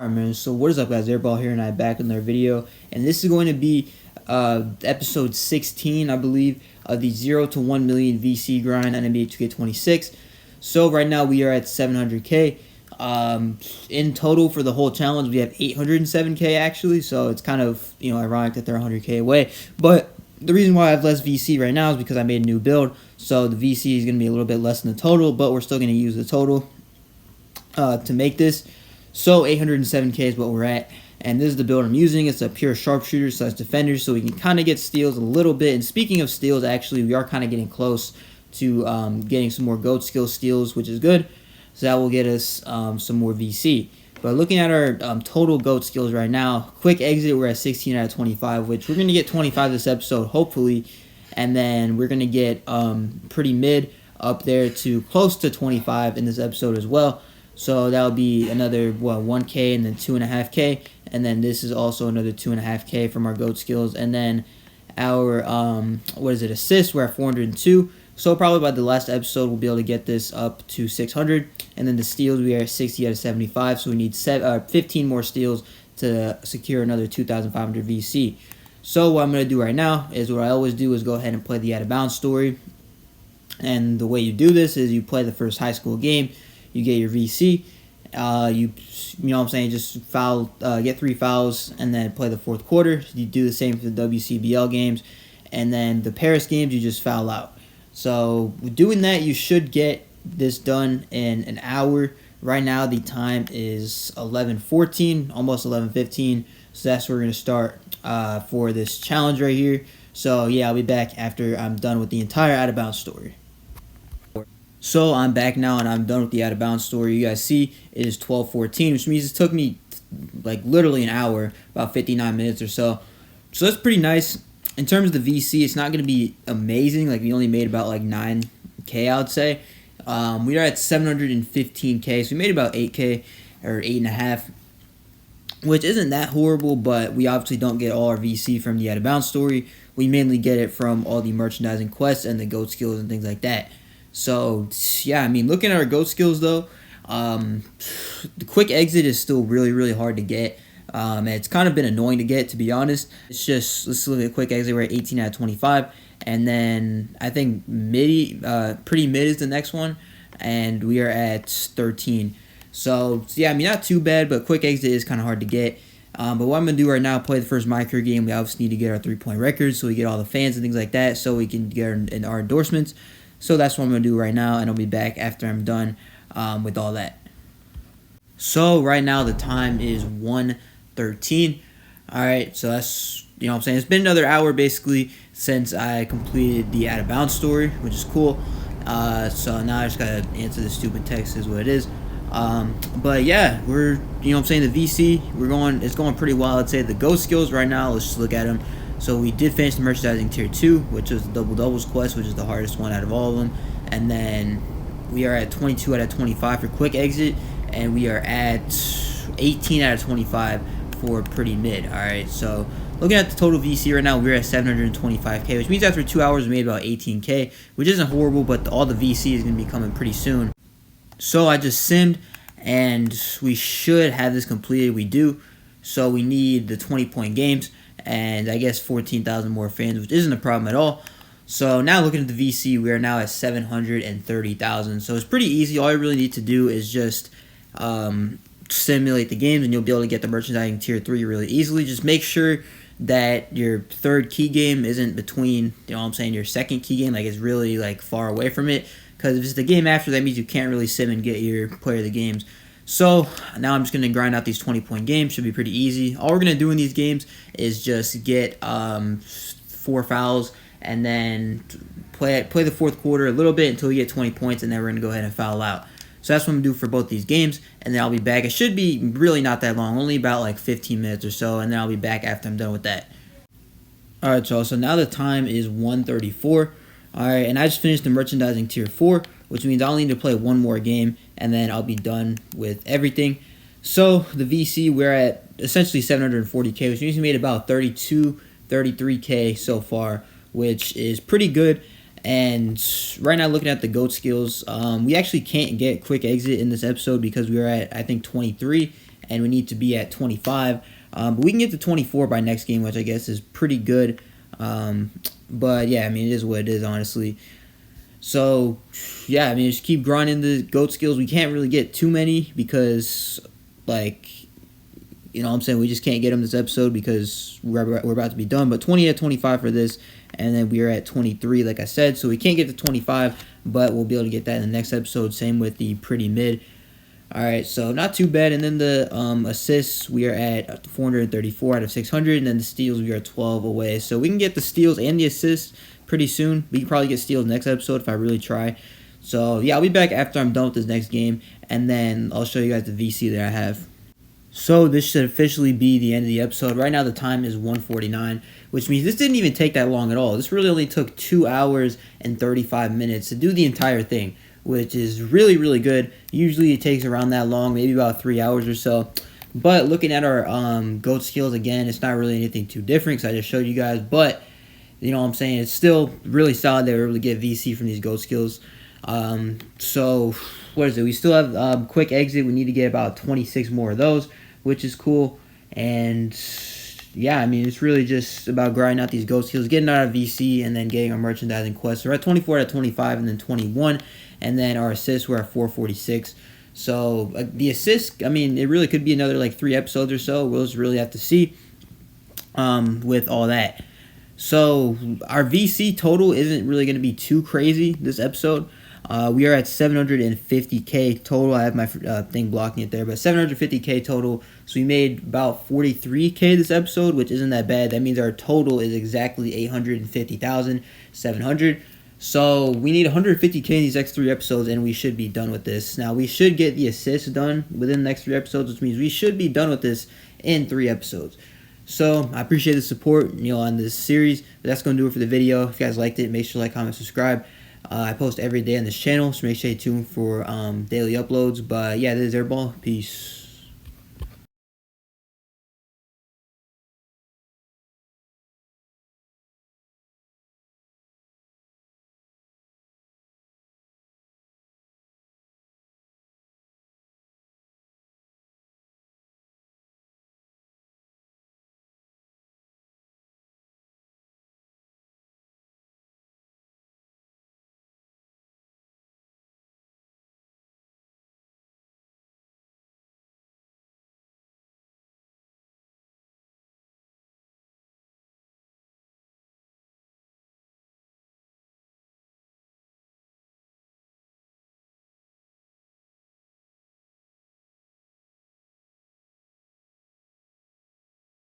Alright, man, so what is up, guys? Airball here, and I'm back with another video, and this is going to be episode 16, I believe, of the 0 to 1 million VC grind on NBA 2K26. So right now we are at 700k. In total for the whole challenge, we have 807k actually, so it's kind of, ironic that they're 100k away. But the reason why I have less VC right now is because I made a new build, so the VC is going to be a little bit less than the total, but we're still going to use the total to make this. So 807k is what we're at, and this is the build I'm using. It's a pure sharpshooter / defender, so we can kind of get steals a little bit. And speaking of steals, actually, we are kind of getting close to getting some more GOAT skill steals, which is good. So that will get us some more VC. But looking at our total GOAT skills right now, quick exit, we're at 16 out of 25, which we're going to get 25 this episode, hopefully. And then we're going to get pretty mid up there to close to 25 in this episode as well. So that would be another 1k and then 2.5k, and then this is also another 2.5k from our GOAT skills. And then our assists, we're at 402. So probably by the last episode we'll be able to get this up to 600. And then the steals, we are at 60 out of 75. So we need 15 more steals to secure another 2,500 VC. So what I'm going to do right now is what I always do is go ahead and play the out of bounds story. And the way you do this is you play the first high school game. You get your VC, just foul, get 3 fouls, and then play the fourth quarter. You do the same for the WCBL games, and then the Paris games, you just foul out. So doing that, you should get this done in an hour. Right now, the time is 11:14, almost 11:15, so that's where we're going to start for this challenge right here. So yeah, I'll be back after I'm done with the entire out-of-bounds story. So I'm back now, and I'm done with the out-of-bounds story. You guys see it is 12:14, which means it took me like literally an hour, about 59 minutes or so. So that's pretty nice. In terms of the VC, it's not going to be amazing. Like, we only made about like 9k, I would say. We are at 715k, so we made about 8k or 8.5, which isn't that horrible, but we obviously don't get all our VC from the out-of-bounds story. We mainly get it from all the merchandising quests and the GOAT skills and things like that. So, yeah, I mean, looking at our GOAT skills, though, the quick exit is still really, really hard to get. And it's kind of been annoying to get, to be honest. It's just, let's look at quick exit. We're at 18 out of 25. And then I think pretty mid is the next one. And we are at 13. So, yeah, I mean, not too bad, but quick exit is kind of hard to get. But what I'm going to do right now, play the first My Career game. We obviously need to get our 3-point records so we get all the fans and things like that, so we can get our endorsements. So that's what I'm going to do right now, and I'll be back after I'm done with all that. So right now the time is 1:13. All right, so that's, what I'm saying. It's been another hour basically since I completed the out-of-bounds story, which is cool. So now I just got to answer the stupid text is what it is. But yeah, we're, the VC, it's going pretty well. I'd say the GOAT skills right now, let's just look at them. So we did finish the merchandising tier 2, which is the double doubles quest, which is the hardest one out of all of them. And then we are at 22 out of 25 for quick exit, and we are at 18 out of 25 for pretty mid. All right, so looking at the total VC right now, we're at 725k, which means after 2 hours we made about 18k, which isn't horrible, but all the VC is going to be coming pretty soon. So I just simmed, and we should have this completed. We do. So we need the 20-point games, and I guess 14,000 more fans, which isn't a problem at all. So now looking at the VC, we are now at 730,000. So it's pretty easy. All you really need to do is just simulate the games, and you'll be able to get the merchandising tier 3 really easily. Just make sure that your third key game isn't between, your second key game, like it's really like far away from it. Because if it's the game after, that means you can't really sim and get your player of the games. So now I'm just going to grind out these 20-point games. Should be pretty easy. All we're going to do in these games is just get 4 fouls, and then play the fourth quarter a little bit until we get 20 points, and then we're going to go ahead and foul out. So that's what I'm going to do for both these games, and then I'll be back. It should be really not that long, only about like 15 minutes or so, and then I'll be back after I'm done with that. All right, so now the time is 1:34. All right, and I just finished the merchandising tier 4, which means I'll need to play one more game, and then I'll be done with everything. So the VC, we're at essentially 740k, which means we made about 33k so far, which is pretty good. And right now, looking at the GOAT skills, we actually can't get quick exit in this episode because we are at, I think, 23. and we need to be at 25. But we can get to 24 by next game, which I guess is pretty good. But yeah, I mean, it is what it is, honestly. So yeah, I mean, just keep grinding the GOAT skills. We can't really get too many because, like, you know what I'm saying, we just can't get them this episode because we're about to be done. But 20 at 25 for this, and then we are at 23, like I said. So we can't get to 25, but we'll be able to get that in the next episode. Same with the pretty mid. All right, so not too bad. And then the assists, we are at 434 out of 600. And then the steals, we are 12 away. So we can get the steals and the assists pretty soon. We can probably get steals next episode if I really try. So, yeah, I'll be back after I'm done with this next game. And then I'll show you guys the VC that I have. So this should officially be the end of the episode. Right now the time is 1:49, which means this didn't even take that long at all. This really only took 2 hours and 35 minutes to do the entire thing, which is really, really good. Usually it takes around that long, maybe about 3 hours or so. But looking at our GOAT skills again, it's not really anything too different because I just showed you guys. But, you know what I'm saying, it's still really solid that we're able to get VC from these GOAT skills. So, what is it? We still have quick exit. We need to get about 26 more of those, which is cool. And yeah, I mean, it's really just about grinding out these GOAT skills, getting out of VC, and then getting our merchandising quests. So we're at 24 out of 25, and then 21. And then our assists, we're at 446. So the assists, I mean, it really could be another like 3 episodes or so. We'll just really have to see with all that. So our VC total isn't really going to be too crazy this episode. We are at 750K total. I have my thing blocking it there, but 750K total. So we made about 43K this episode, which isn't that bad. That means our total is exactly 850,700. So we need 150K in these next 3 episodes, and we should be done with this. Now we should get the assists done within the next 3 episodes, which means we should be done with this in 3 episodes. So I appreciate the support, on this series. But that's going to do it for the video. If you guys liked it, make sure to like, comment, subscribe. I post every day on this channel, so make sure you tune for daily uploads. But yeah, this is Airball. Peace.